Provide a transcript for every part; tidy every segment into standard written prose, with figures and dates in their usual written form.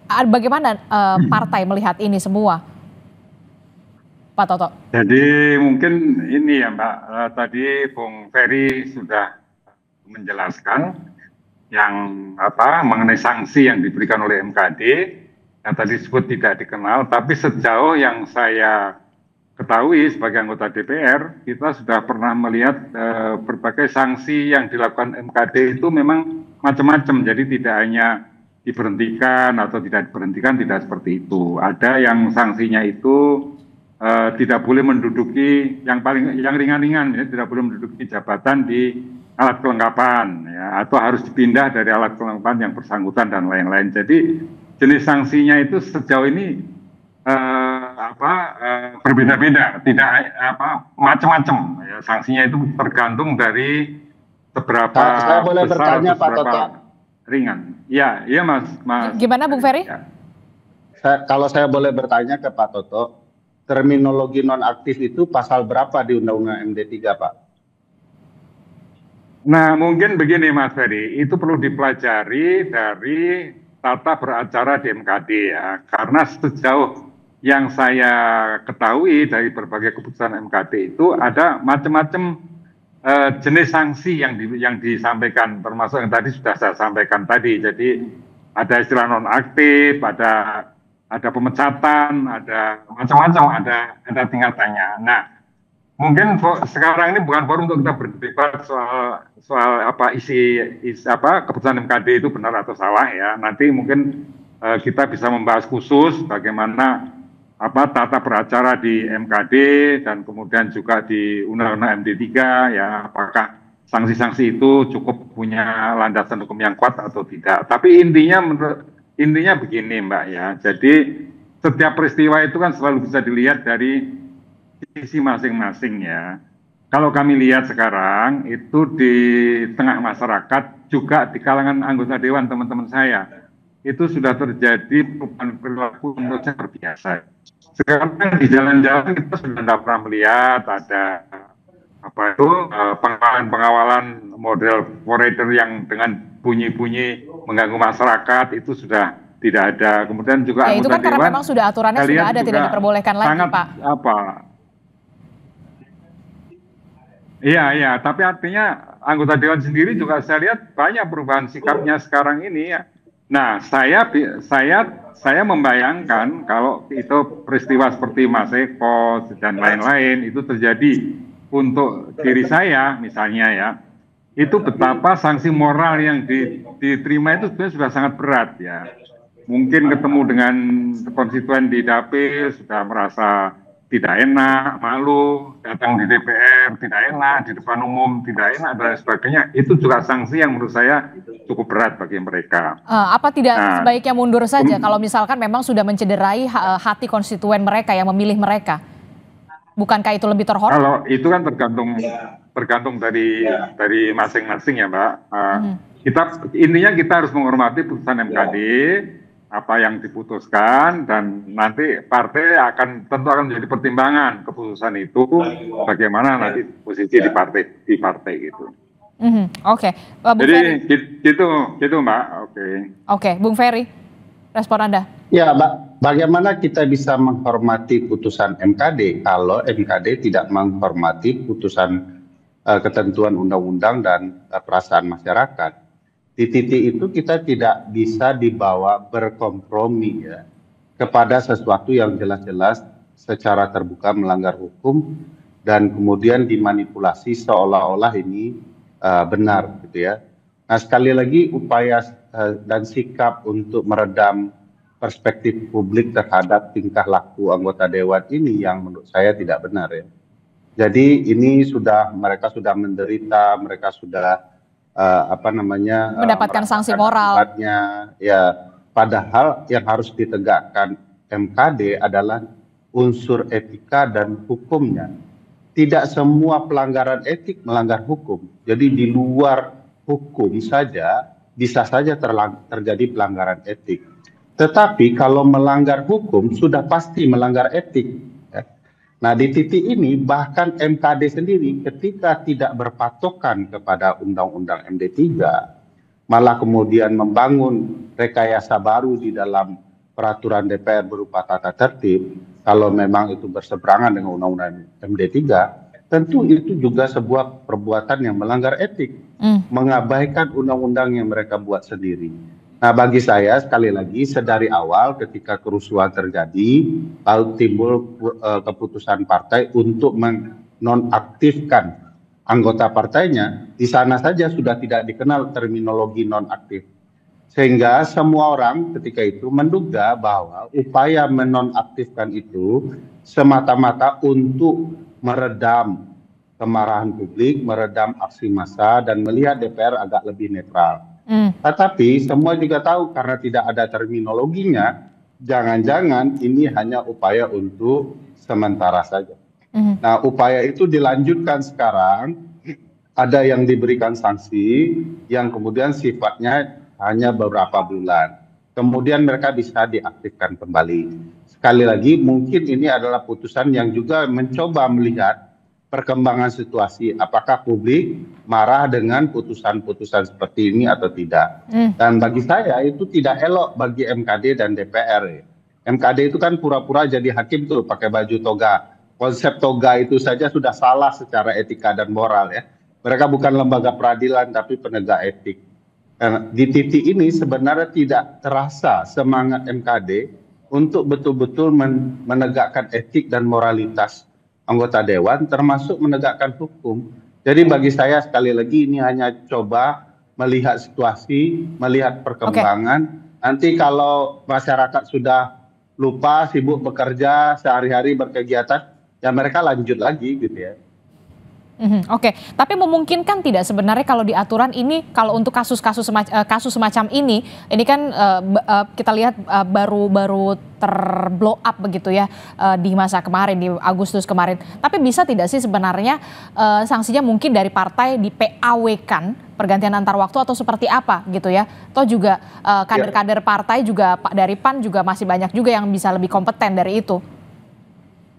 Bagaimana partai melihat ini semua, Pak Toto? Jadi mungkin ini ya Mbak, tadi Bung Ferry sudah menjelaskan yang mengenai sanksi yang diberikan oleh MKD yang tadi disebut tidak dikenal, tapi sejauh yang saya ketahui sebagai anggota DPR, kita sudah pernah melihat berbagai sanksi yang dilakukan MKD itu memang macam-macam, jadi tidak hanya diberhentikan atau tidak diberhentikan, tidak seperti itu. Ada yang sanksinya itu tidak boleh menduduki yang ringan-ringan, ya, tidak boleh menduduki jabatan di alat kelengkapan, ya, atau harus dipindah dari alat kelengkapan yang bersangkutan dan lain-lain. Jadi jenis sanksinya itu sejauh ini berbeda-beda, tidak macam-macam. Ya, sanksinya itu tergantung dari seberapa saya boleh besar bertanya, atau Pak seberapa Toto? ringan. Ya, iya Mas. Gimana Bung Ferry? Ya. Kalau saya boleh bertanya ke Pak Toto, terminologi nonaktif itu pasal berapa di Undang-Undang MD3, Pak? Nah, mungkin begini Mas Ferry, itu perlu dipelajari dari tata beracara di MKD ya, karena sejauh yang saya ketahui dari berbagai keputusan MKD itu ada macam-macam jenis sanksi yang disampaikan, termasuk yang tadi sudah saya sampaikan tadi. Jadi ada istilah nonaktif, ada pemecatan, ada macam-macam, ada tingkatannya. Nah, mungkin sekarang ini bukan forum untuk kita berdebat soal isi keputusan MKD itu benar atau salah ya. Nanti mungkin kita bisa membahas khusus bagaimana tata beracara di MKD dan kemudian juga di Undang-Undang MD3 ya, apakah sanksi-sanksi itu cukup punya landasan hukum yang kuat atau tidak. Tapi intinya begini Mbak ya. Jadi setiap peristiwa itu kan selalu bisa dilihat dari sisi masing-masing ya. Kalau kami lihat sekarang itu di tengah masyarakat, juga di kalangan anggota dewan teman-teman saya, itu sudah terjadi perubahan perilaku menurut saya biasa. Sekarang di jalan-jalan kita sudah tidak pernah melihat ada pengawalan model forader yang dengan bunyi-bunyi mengganggu masyarakat, itu sudah tidak ada. Kemudian juga ya, itu kan karena memang sudah aturannya sudah ada, tidak diperbolehkan lagi, Pak. Iya, tapi artinya anggota dewan sendiri juga saya lihat banyak perubahan sikapnya sekarang ini ya. Nah, saya membayangkan kalau itu peristiwa seperti Mas Eko dan lain-lain itu terjadi untuk diri saya misalnya ya, itu betapa sanksi moral yang diterima itu sebenarnya sudah sangat berat ya. Mungkin ketemu dengan konstituen di dapil sudah merasa tidak enak, malu, datang di DPR tidak enak, di depan umum tidak enak dan sebagainya. Itu juga sanksi yang menurut saya cukup berat bagi mereka. Apa tidak sebaiknya mundur saja kalau misalkan memang sudah mencederai hati konstituen mereka yang memilih mereka? Bukankah itu lebih terhormat? Kalau itu kan tergantung dari masing-masing ya Mbak. Intinya kita harus menghormati putusan MKD, apa yang diputuskan, dan nanti partai tentu akan menjadi pertimbangan keputusan itu bagaimana nanti posisi di partai gitu. Oke. Jadi gitu Mbak. Oke, Bung Ferry, respon Anda? Ya, Mbak, bagaimana kita bisa menghormati putusan MKD kalau MKD tidak menghormati putusan ketentuan undang-undang dan perasaan masyarakat? Di titik itu kita tidak bisa dibawa berkompromi ya kepada sesuatu yang jelas-jelas secara terbuka melanggar hukum dan kemudian dimanipulasi seolah-olah ini benar gitu ya. Nah, sekali lagi upaya dan sikap untuk meredam perspektif publik terhadap tingkah laku anggota dewan ini yang menurut saya tidak benar ya. Jadi ini mereka sudah menderita, mereka sudah mendapatkan sanksi moral. Ya, padahal yang harus ditegakkan MKD adalah unsur etika dan hukumnya. Tidak semua pelanggaran etik melanggar hukum. Jadi di luar hukum saja bisa saja terjadi pelanggaran etik. Tetapi kalau melanggar hukum sudah pasti melanggar etik. Nah, di titik ini bahkan MKD sendiri ketika tidak berpatokan kepada Undang-Undang MD3, malah kemudian membangun rekayasa baru di dalam peraturan DPR berupa tata tertib, kalau memang itu berseberangan dengan Undang-Undang MD3, tentu itu juga sebuah perbuatan yang melanggar etik, mengabaikan undang-undang yang mereka buat sendiri. Nah, bagi saya sekali lagi sedari awal ketika kerusuhan terjadi, lalu timbul keputusan partai untuk menonaktifkan anggota partainya, di sana saja sudah tidak dikenal terminologi nonaktif. Sehingga semua orang ketika itu menduga bahwa upaya menonaktifkan itu semata-mata untuk meredam kemarahan publik, meredam aksi massa, dan melihat DPR agak lebih netral. Tetapi semua juga tahu karena tidak ada terminologinya, jangan-jangan ini hanya upaya untuk sementara saja. Nah, upaya itu dilanjutkan sekarang, ada yang diberikan sanksi yang kemudian sifatnya hanya beberapa bulan. Kemudian mereka bisa diaktifkan kembali. Sekali lagi, mungkin ini adalah putusan yang juga mencoba melihat perkembangan situasi, apakah publik marah dengan putusan-putusan seperti ini atau tidak. Dan bagi saya itu tidak elok bagi MKD dan DPR. MKD itu kan pura-pura jadi hakim tuh pakai baju toga. Konsep toga itu saja sudah salah secara etika dan moral ya. Mereka bukan lembaga peradilan tapi penegak etik. Di titik ini sebenarnya tidak terasa semangat MKD untuk betul-betul menegakkan etik dan moralitas anggota dewan termasuk menegakkan hukum. Jadi bagi saya sekali lagi ini hanya coba melihat situasi, melihat perkembangan. Nanti kalau masyarakat sudah lupa, sibuk bekerja, sehari-hari berkegiatan, ya mereka lanjut lagi gitu ya. Oke, tapi memungkinkan tidak sebenarnya kalau di aturan ini, kalau untuk kasus semacam ini kan kita lihat baru terblow up begitu ya di masa kemarin, di Agustus kemarin. Tapi bisa tidak sih sebenarnya sanksinya mungkin dari partai di PAW-kan pergantian antar waktu atau seperti apa gitu ya? Atau juga kader-kader partai juga dari PAN juga masih banyak juga yang bisa lebih kompeten dari itu.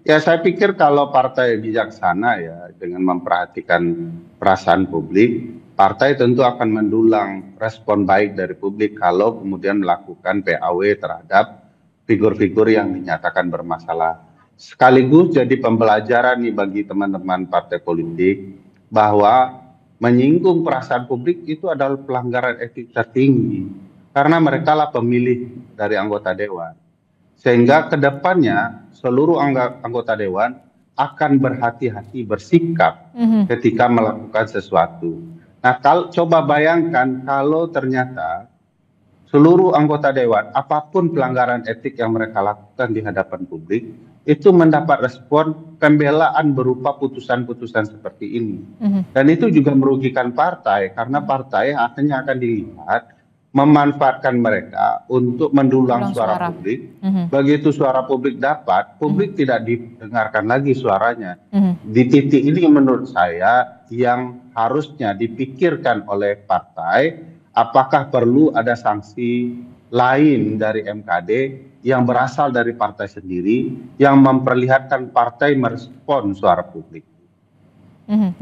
Ya, saya pikir kalau partai bijaksana ya dengan memperhatikan perasaan publik, partai tentu akan mendulang respon baik dari publik kalau kemudian melakukan PAW terhadap figur-figur yang dinyatakan bermasalah. Sekaligus jadi pembelajaran nih bagi teman-teman partai politik bahwa menyinggung perasaan publik itu adalah pelanggaran etik tertinggi karena mereka lah pemilih dari anggota dewan. Sehingga kedepannya seluruh anggota dewan akan berhati-hati bersikap ketika melakukan sesuatu. Nah, coba bayangkan kalau ternyata seluruh anggota dewan, apapun pelanggaran etik yang mereka lakukan di hadapan publik, itu mendapat respon pembelaan berupa putusan-putusan seperti ini. Dan itu juga merugikan partai, karena partai akhirnya akan dilihat memanfaatkan mereka untuk mendulang suara publik. Begitu suara publik dapat, publik tidak didengarkan lagi suaranya. Di titik ini menurut saya yang harusnya dipikirkan oleh partai, apakah perlu ada sanksi lain dari MKD yang berasal dari partai sendiri yang memperlihatkan partai merespon suara publik.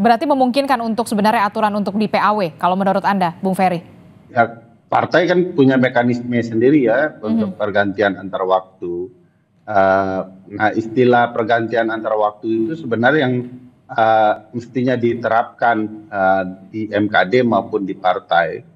Berarti memungkinkan untuk sebenarnya aturan untuk di PAW kalau menurut Anda, Bung Ferry? Ya, partai kan punya mekanisme sendiri ya untuk pergantian antar waktu. Nah, istilah pergantian antar waktu itu sebenarnya yang mestinya diterapkan di MKD maupun di partai.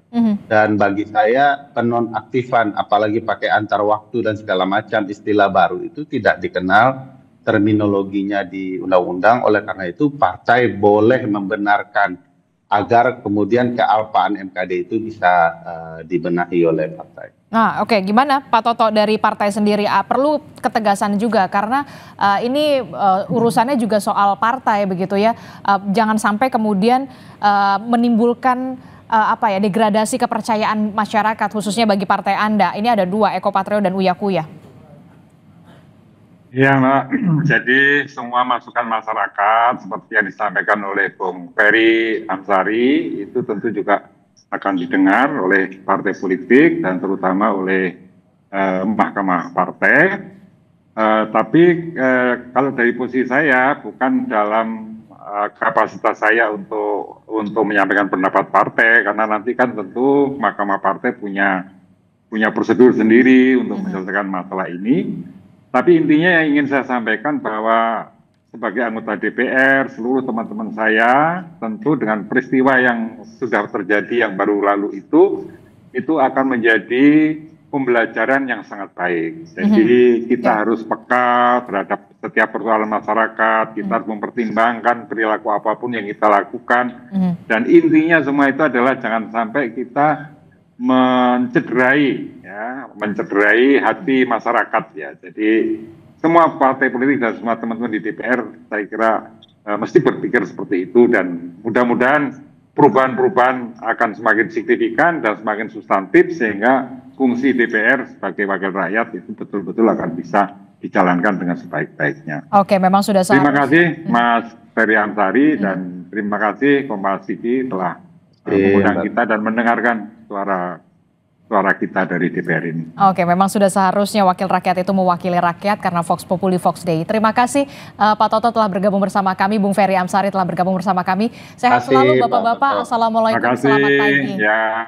Dan bagi saya penonaktifan apalagi pakai antar waktu dan segala macam istilah baru itu tidak dikenal terminologinya di undang-undang. Oleh karena itu partai boleh membenarkan agar kemudian kealpaan MKD itu bisa dibenahi oleh partai. Nah, oke, gimana Pak Toto dari partai sendiri? Perlu ketegasan juga karena ini urusannya juga soal partai begitu ya. Jangan sampai kemudian menimbulkan degradasi kepercayaan masyarakat khususnya bagi partai Anda. Ini ada dua, Eko Patrio dan Uya Kuya. Ya, Mbak. Jadi semua masukan masyarakat seperti yang disampaikan oleh Bung Ferry Amsari itu tentu juga akan didengar oleh partai politik dan terutama oleh Mahkamah Partai. Tapi kalau dari posisi saya bukan dalam kapasitas saya untuk menyampaikan pendapat partai karena nanti kan tentu Mahkamah Partai punya punya prosedur sendiri untuk menyelesaikan masalah ini. Tapi intinya yang ingin saya sampaikan bahwa sebagai anggota DPR, seluruh teman-teman saya, tentu dengan peristiwa yang sudah terjadi yang baru lalu itu akan menjadi pembelajaran yang sangat baik. Jadi kita harus peka terhadap setiap persoalan masyarakat, kita harus mempertimbangkan perilaku apapun yang kita lakukan. Dan intinya semua itu adalah jangan sampai kita mencederai hati masyarakat ya. Jadi semua partai politik dan semua teman-teman di DPR saya kira mesti berpikir seperti itu, dan mudah-mudahan perubahan-perubahan akan semakin signifikan dan semakin substantif sehingga fungsi DPR sebagai wakil rakyat itu betul-betul akan bisa dijalankan dengan sebaik-baiknya. Oke, memang sudah Terima kasih Mas Ferry Amsari dan terima kasih Kompas TV telah mengundang kita dan mendengarkan suara kita dari DPR ini. Oke, memang sudah seharusnya wakil rakyat itu mewakili rakyat karena Vox Populi Vox Dei. Terima kasih Pak Toto telah bergabung bersama kami, Bung Ferry Amsari telah bergabung bersama kami. Sehat selalu Bapak-Bapak. Assalamualaikum, selamat pagi. Ya.